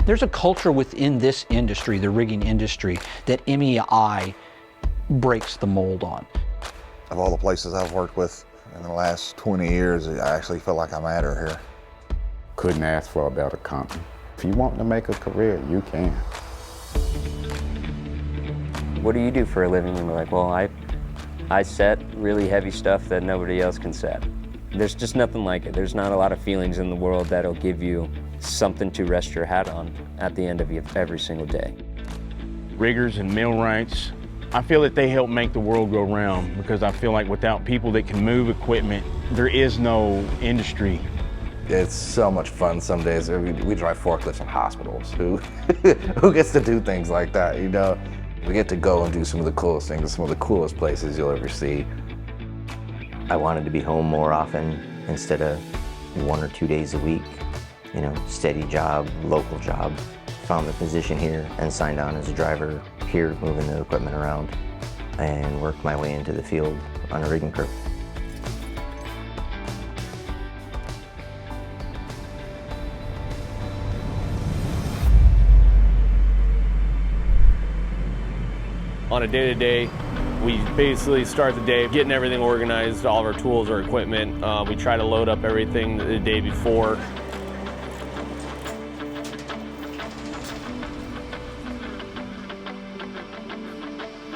There's a culture within this industry, the rigging industry, that MEI breaks the mold on. Of all the places I've worked with in the last 20 years, I actually feel like I'm at her here. Couldn't ask for a better company. If you want to make a career, you can. What do you do for a living? And we're like, well, I set really heavy stuff that nobody else can set. There's just nothing like it. There's not a lot of feelings in the world that'll give you something to rest your hat on at the end of every single day. Riggers and millwrights, I feel that they help make the world go round, because I feel like without people that can move equipment, there is no industry. It's so much fun some days. We drive forklifts in hospitals. Who gets to do things like that, you know? We get to go and do some of the coolest things, some of the coolest places you'll ever see. I wanted to be home more often instead of 1 or 2 days a week. You know, steady job, local job. Found the position here and signed on as a driver here, moving the equipment around, and worked my way into the field on a rigging crew. On a day-to-day, we basically start the day getting everything organized, all of our tools, our equipment. We try to load up everything the day before.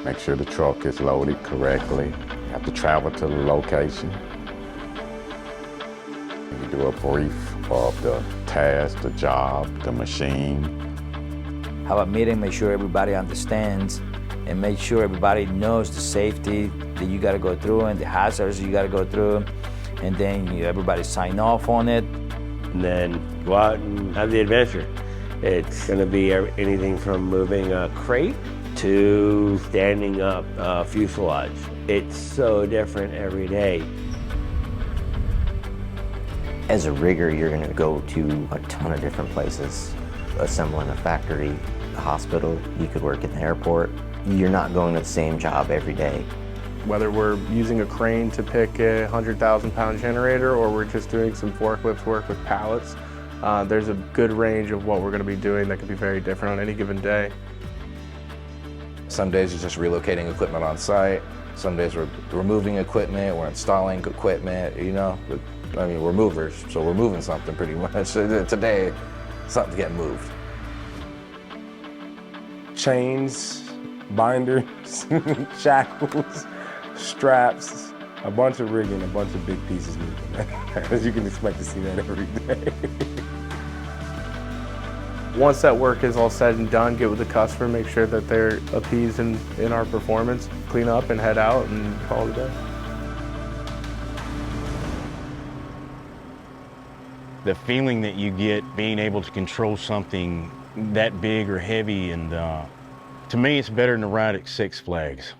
Make sure the truck is loaded correctly. You have to travel to the location. You do a brief of the task, the job, the machine. Have a meeting, make sure everybody understands, and make sure everybody knows the safety that you got to go through and the hazards you got to go through, and then everybody sign off on it. And then go out and have the adventure. It's going to be anything from moving a crate to standing up fuselage. It's so different every day. As a rigger, you're going to go to a ton of different places. Assembling a factory, a hospital, you could work in the airport. You're not going to the same job every day. Whether we're using a crane to pick a 100,000-pound generator or we're just doing some forklift work with pallets, there's a good range of what we're going to be doing that could be very different on any given day. Some days you're just relocating equipment on site. Some days we're removing equipment, we're installing equipment, you know. I mean, we're movers, so we're moving something pretty much. Today, something's getting moved. Chains, binders, shackles, straps, a bunch of rigging, a bunch of big pieces moving. As you can expect to see that every day. Once that work is all said and done, get with the customer, make sure that they're appeased in our performance, clean up and head out and call it a day. The feeling that you get being able to control something that big or heavy, and to me it's better than a ride at Six Flags.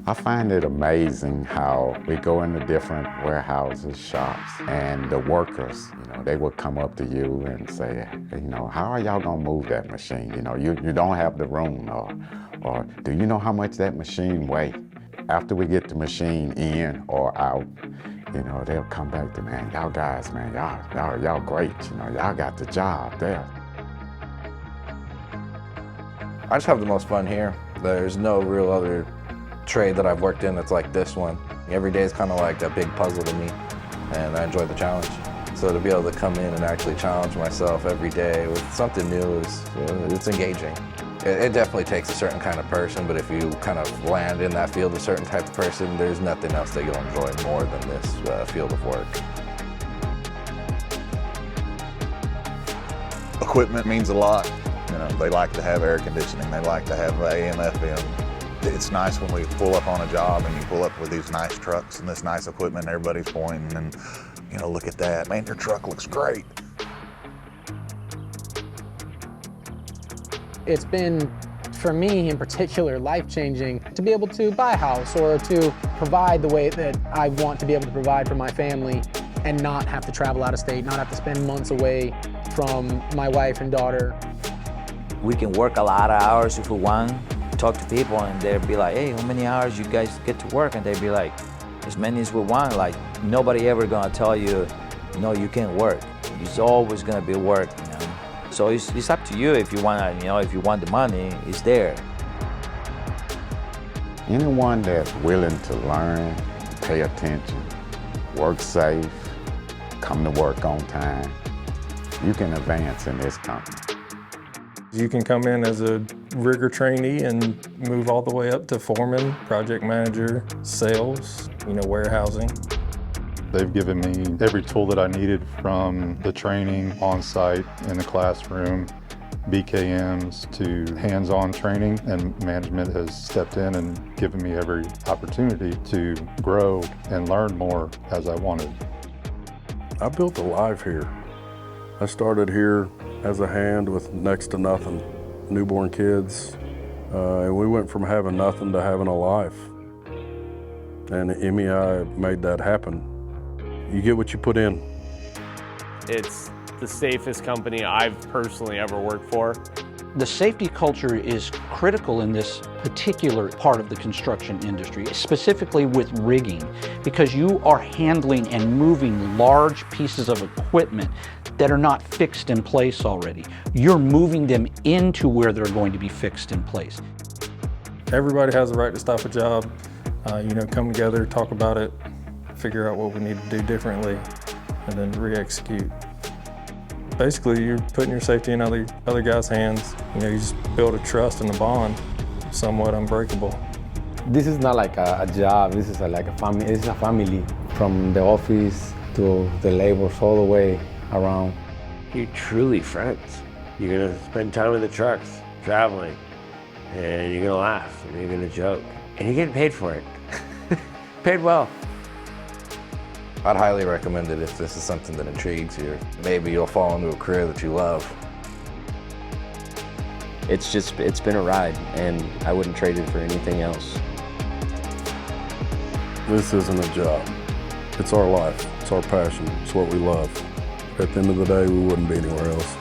I find it amazing how we go into different warehouses, shops, and the workers, you know, they will come up to you and say, you know, how are y'all gonna move that machine? You know, you don't have the room, or do you know how much that machine weighs? After we get the machine in or out, you know, they'll come back to, man, y'all guys, man, y'all great, you know, y'all got the job there. I just have the most fun here. There's no real other trade that I've worked in that's like this one. Every day is kind of like a big puzzle to me, and I enjoy the challenge. So to be able to come in and actually challenge myself every day with something new it's engaging. It definitely takes a certain kind of person, but if you kind of land in that field, a certain type of person, there's nothing else that you'll enjoy more than this field of work. Equipment means a lot. You know, they like to have air conditioning, they like to have AM, FM. It's nice when we pull up on a job and you pull up with these nice trucks and this nice equipment and everybody's pointing and, you know, look at that, man, your truck looks great. It's been, for me in particular, life-changing to be able to buy a house or to provide the way that I want to be able to provide for my family and not have to travel out of state, not have to spend months away from my wife and daughter. We can work a lot of hours if we want, talk to people and they'll be like, hey, how many hours you guys get to work? And they'll be like, as many as we want. Like, nobody ever gonna tell you, no, you can't work. It's always gonna be work, you know. So it's up to you if you wanna, you know, if you want the money, it's there. Anyone that's willing to learn, pay attention, work safe, come to work on time, you can advance in this company. You can come in as a rigger trainee and move all the way up to foreman, project manager, sales, you know, warehousing. They've given me every tool that I needed, from the training on site in the classroom, BKMs, to hands-on training, and management has stepped in and given me every opportunity to grow and learn more as I wanted. I built a life here. I started here as a hand with next to nothing, newborn kids, and we went from having nothing to having a life. And MEI made that happen. You get what you put in. It's the safest company I've personally ever worked for. The safety culture is critical in this particular part of the construction industry, specifically with rigging, because you are handling and moving large pieces of equipment that are not fixed in place already. You're moving them into where they're going to be fixed in place. Everybody has the right to stop a job, you know, come together, talk about it, figure out what we need to do differently, and then re-execute. Basically, you're putting your safety in other guys' hands. You know, you just build a trust and a bond, somewhat unbreakable. This is not like a job. This is like a family. This is a family, from the office to the labors all the way around. You're truly friends. You're gonna spend time in the trucks, traveling, and you're gonna laugh, and you're gonna joke, and you're getting paid for it. Paid well. I'd highly recommend it if this is something that intrigues you. Maybe you'll fall into a career that you love. It's been a ride, and I wouldn't trade it for anything else. This isn't a job. It's our life. It's our passion. It's what we love. At the end of the day, we wouldn't be anywhere else.